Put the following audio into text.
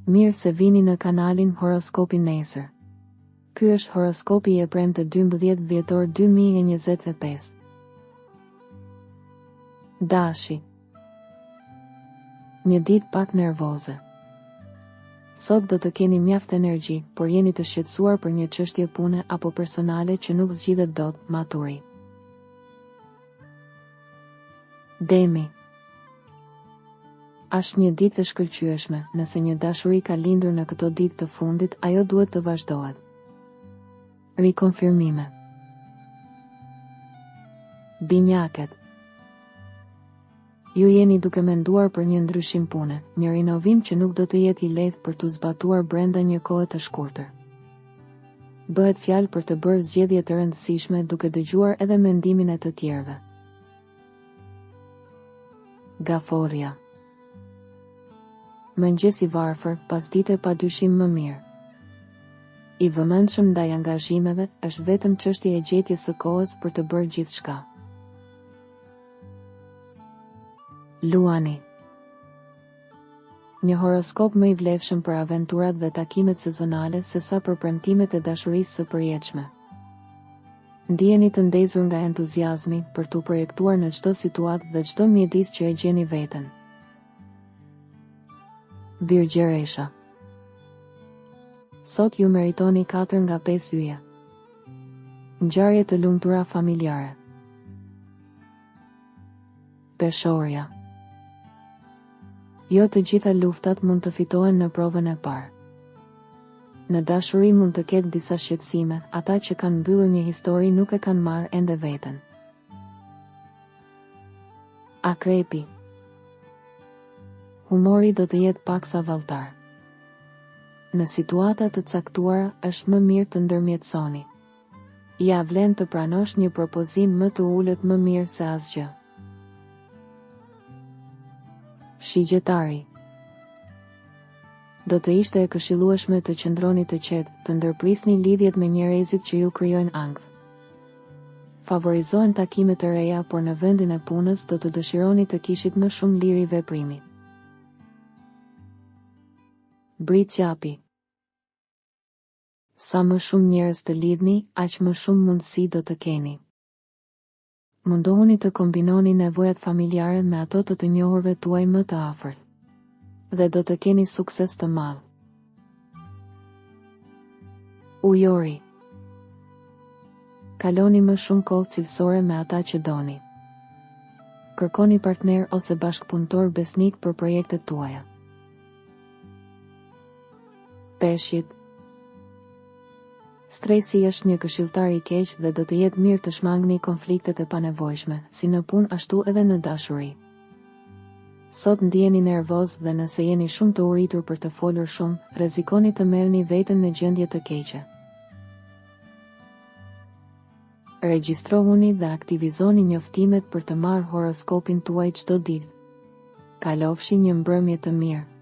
Mirë se vini në kanalin Horoskopi Nesër. Ky është horoskopi i premte 12 dhjetor 2025. Dashi. Një ditë pak nervoze. Sot do të keni mjaft energji, por jeni të shqetësuar për një çështje pune apo personale që nuk zgjidhet dot, maturi. Demi. Është një ditë e shkëlqyeshme, nëse një dashuri ka lindur në këto ditë të fundit, ajo duhet të vazhdohet. Rikonfirmime. Binjakët. Ju jeni duke menduar për një ndryshim pune, një rinovim që nuk do të jetë i lehtë për t'u zbatuar brenda një kohe të shkurtër. Bëhet fjalë për të bërë zgjedhje të rëndësishme duke dëgjuar edhe mendimin e të tjerëve. Gaforja. Mëngjes i varfër, pasdite padyshim më mirë. I vëmendshëm ndaj angazhimeve, është vetëm çështje e gjetjes së kohës për të bërë gjithçka. Luani. Një horoskop më i vlefshëm për aventurat dhe takimet sezonale sesa për premtimet e dashurisë së përjetshme. Ndiheni të ndezur nga entuziazmi për t'u projektuar në çdo situatë dhe çdo mjedis që e gjeni veten. Virgjeresha. Sot ju meritoni 4 nga 5 yje. Ngjarje të lumtura familjare. Peshorja. Jo të gjitha luftat mund të fitohen në provën e parë. Në dashuri mund të ketë disa shqetësime, ata që kanë mbyllur një histori nuk e kanë marrë ende veten. Akrepi. Humori do të jetë paksa valltar. Në situata të caktuara është më mirë të ndërmjetësoni. Ja vlen të pranosh një propozim më të ulët më mirë se asgjë. Shigjetari. Do të ishte e këshillueshme të qëndroni të qetë, të ndërprisni lidhjet me njerëzit që ju krijojnë ankth. Favorizohen takimet e reja, por në vendin e punës do të dëshironi të kishit më shumë liri veprimi. Britsjapi. Sa më shumë njerëz të lidhni, aq më shumë mundësi do të keni. Mundohuni të kombinoni nevojat familjare me ato të njohurve tuaj më të afërt. Dhe do të keni sukses të madh. Ujori. Kaloni më shumë kohë cilësore me ata që doni. Kërkoni partner ose bashkëpunëtor besnik për projektet tuaja. Peshqit. Stresi është një këshilltar i keq dhe do të jetë mirë të shmangni konfliktet e panevojshme, si në punë ashtu edhe në dashuri. Sot ndiheni nervoz dhe nëse jeni shumë të uritur për të folur shumë, rrezikoni të merrni veten në gjendje të keqe. Regjistrohuni dhe aktivizoni njoftimet për të marrë horoskopin tuaj çdo ditë. Kalofshi një mbrëmje të mirë.